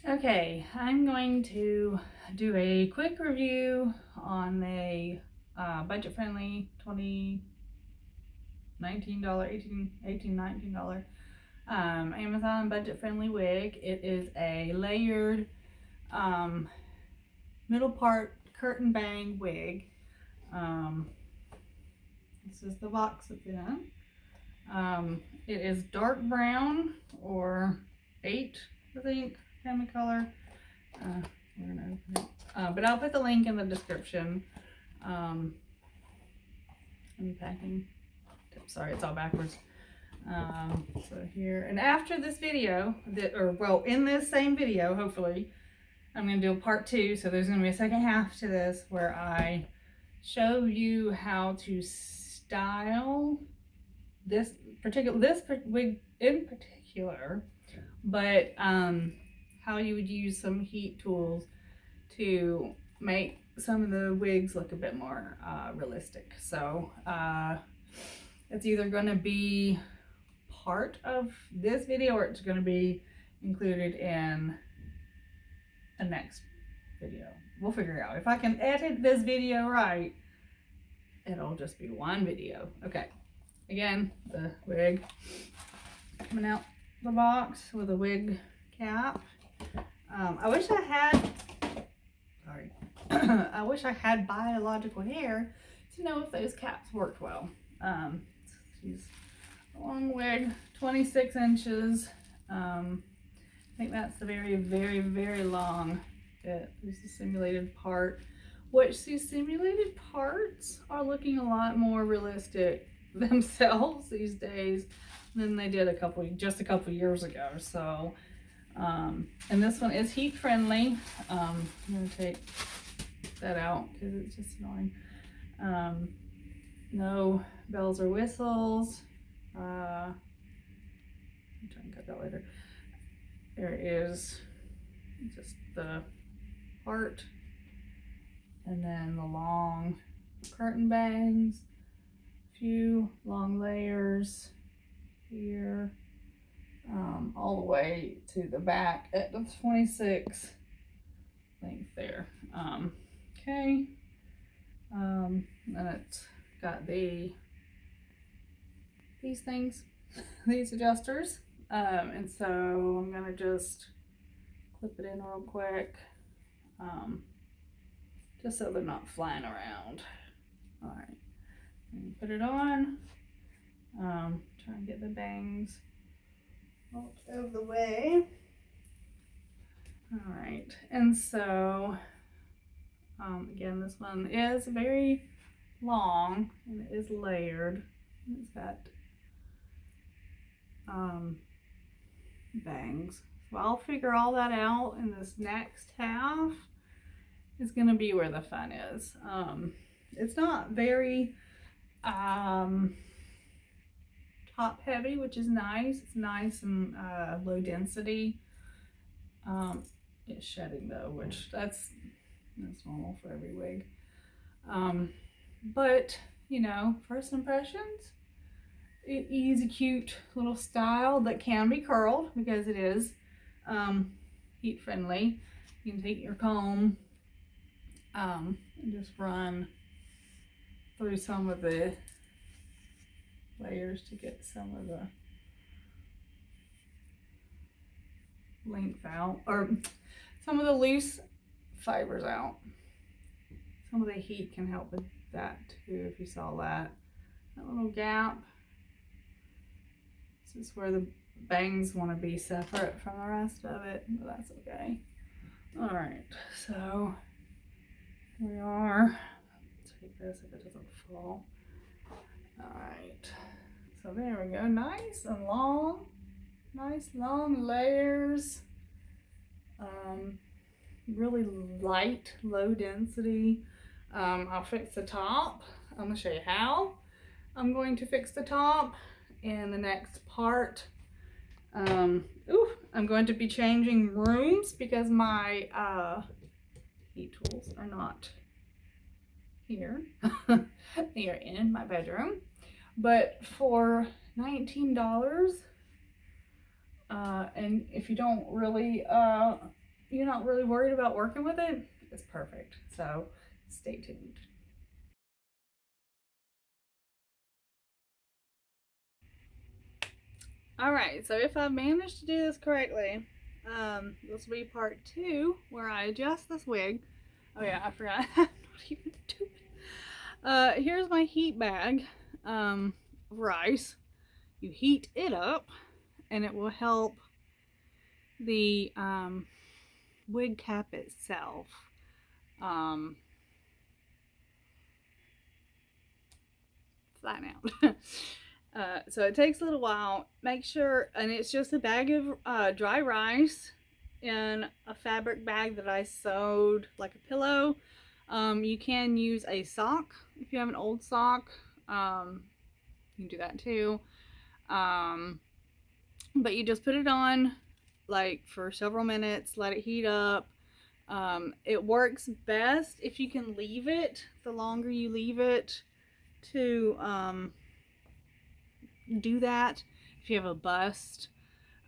Okay, I'm going to do a quick review on a budget-friendly $19 Amazon budget-friendly wig. It is a layered middle part curtain bang wig. This is the box it's in. It is dark brown or 8, I think, kind of color. We're gonna open it. But I'll put the link in the description. Unpacking. Sorry, it's all backwards. So here, and after this video, in this same video, hopefully, I'm going to do a part 2. So there's going to be a second half to this where I show you how to style this wig in particular, but how you would use some heat tools to make some of the wigs look a bit more realistic. So it's either going to be part of this video or it's going to be included in the next video. We'll figure it out. If I can edit this video right, it'll just be one video. Okay. Again, the wig coming out the box with a wig cap. I wish I had, sorry, I wish I had biological hair to know if those caps worked well. She's a long wig, 26 inches. I think that's the very, very, very long bit. There's the simulated part, which these simulated parts are looking a lot more realistic themselves these days than they did just a couple years ago. So and this one is heat friendly. I'm gonna take that out because it's just annoying. No bells or whistles. I'm trying to cut that later. There is just the part, and then the long curtain bangs, a few long layers here, all the way to the back at the 26 length there. Okay, and it's got these things, these adjusters, and so I'm gonna just clip it in real quick, just so they're not flying around. All right, put it on. Try and get the bangs out of the way. All right, and so again, this one is very long and it is layered. It's got bangs. So I'll figure all that out in this next half. Is going to be where the fun is. It's not very top heavy, which is nice. It's nice and low density. It's shedding though, which that's normal for every wig. But you know, first impressions, easy, cute little style that can be curled because it is heat friendly. You can take your comb and just run through some of the layers to get some of the length out, or some of the loose fibers out. Some of the heat can help with that too, if you saw that little gap. This is where the bangs want to be separate from the rest of it, but that's okay. All right, so here we are. Let's take this if it doesn't fall. All right, so there we go. Nice and long, nice long layers. Really light, low density. I'll fix the top. I'm gonna show you how I'm going to fix the top in the next part. I'm going to be changing rooms because my heat tools are not here. They are in my bedroom. But for $19, and if you don't really you're not really worried about working with it, it's perfect. So stay tuned. Alright, so if I managed to do this correctly, this will be part 2 where I adjust this wig. Oh yeah, I forgot. I'm not even doing it. Here's my heat bag of rice. You heat it up and it will help the wig cap itself flatten out. So it takes a little while. Make sure, and it's just a bag of dry rice in a fabric bag that I sewed like a pillow. You can use a sock if you have an old sock. You can do that too. But you just put it on like for several minutes, let it heat up. It works best if you can leave it. The longer you leave it to do that, if you have a bust,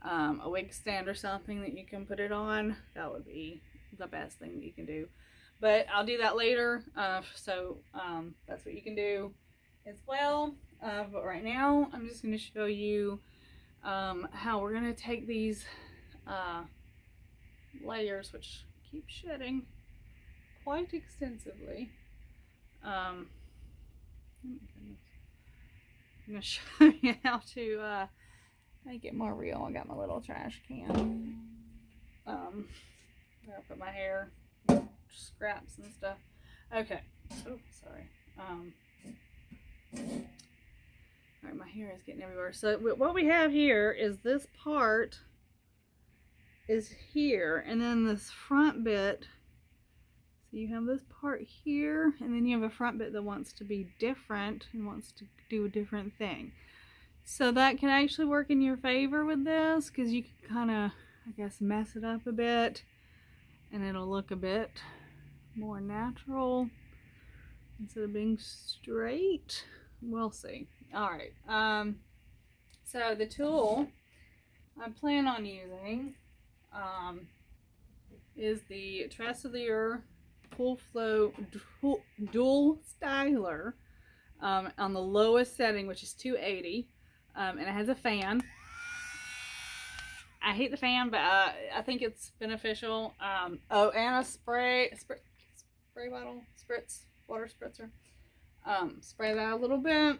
a wig stand or something that you can put it on, that would be the best thing that you can do. But I'll do that later. So that's what you can do as well. But right now I'm just going to show you how we're going to take these layers, which keep shedding quite extensively. Oh my goodness. I'm going to show you how to make it more real. I got my little trash can. I'm going to put my hair, scraps and stuff. Okay. Oh, sorry. Alright, my hair is getting everywhere. So what we have here is this part is here, and then this front bit. So you have this part here, and then you have a front bit that wants to be different and wants to do a different thing. So that can actually work in your favor with this, because you can kind of, I guess, mess it up a bit, and it'll look a bit more natural instead of being straight. We'll see. Alright, so the tool I plan on using is the Tresillier Full Flow Dual Styler on the lowest setting, which is 280, and it has a fan. I hate the fan, but I think it's beneficial. Oh, and a spray bottle, water spritzer. Spray that a little bit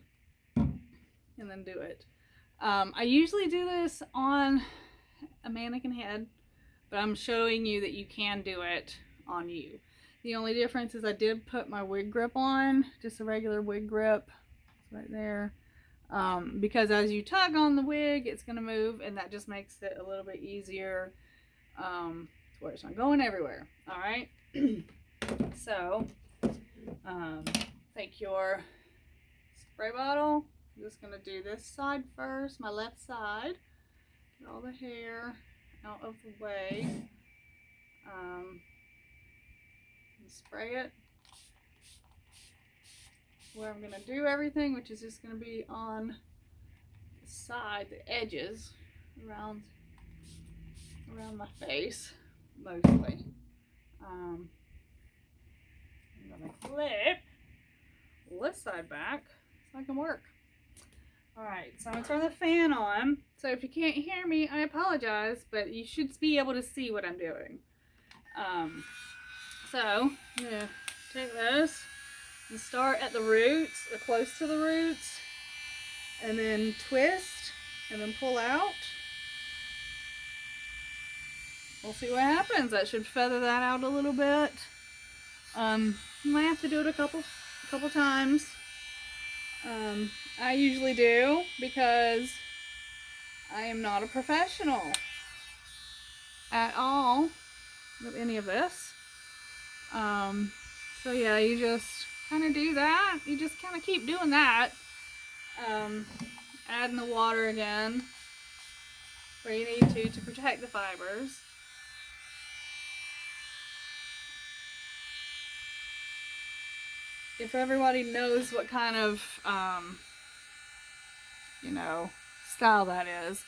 and then do it. I usually do this on a mannequin head, but I'm showing you that you can do it on you. The only difference is I did put my wig grip on, just a regular wig grip. It's right there. Because as you tug on the wig, it's going to move, and that just makes it a little bit easier to where it's not going everywhere. All right. So, take your spray bottle. I'm just going to do this side first, my left side. Get all the hair out of the way. And spray it where I'm going to do everything, which is just going to be on the side, the edges, around my face, mostly. I'm going to flip this side back so I can work. Alright, so I'm going to turn the fan on. So if you can't hear me, I apologize, but you should be able to see what I'm doing. So I'm going to take this and start at the roots, or close to the roots, and then twist, and then pull out. We'll see what happens. That should feather that out a little bit. You might have to do it a couple times. I usually do, because I am not a professional at all with any of this. So yeah, you just kind of do that. You just kind of keep doing that. Adding the water again where you need to protect the fibers. If everybody knows what kind of, style that is,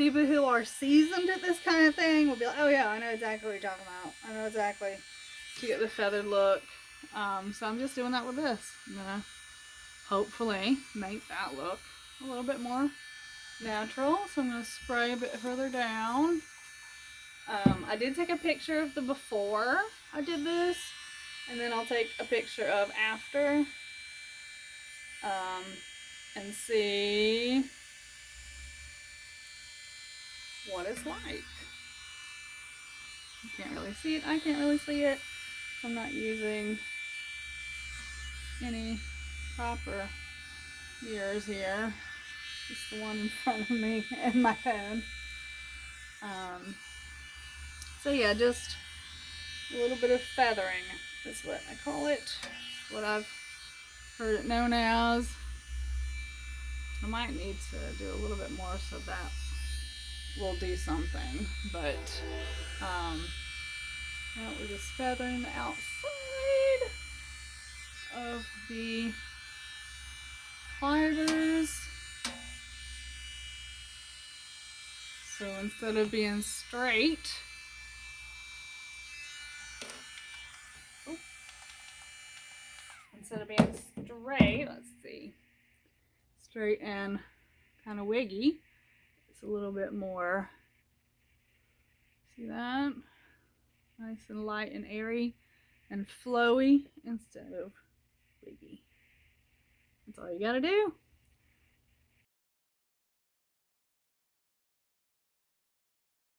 people who are seasoned at this kind of thing will be like, oh yeah, I know exactly what you're talking about. I know exactly to get the feathered look. So I'm just doing that with this. I'm gonna hopefully make that look a little bit more natural. So I'm gonna spray a bit further down. I did take a picture of the before I did this, and then I'll take a picture of after, and see what it's like. You can't really see it. I can't really see it. I'm not using any proper mirrors here. Just the one in front of me and my phone. So yeah, just a little bit of feathering is what I call it. What I've heard it known as. I might need to do a little bit more so that will do something, but now we're just feathering the outside of the fibers. So instead of being straight, let's see, straight and kind of wiggy, it's a little bit more, see that? Nice and light and airy and flowy instead of wiggy. That's all you gotta do.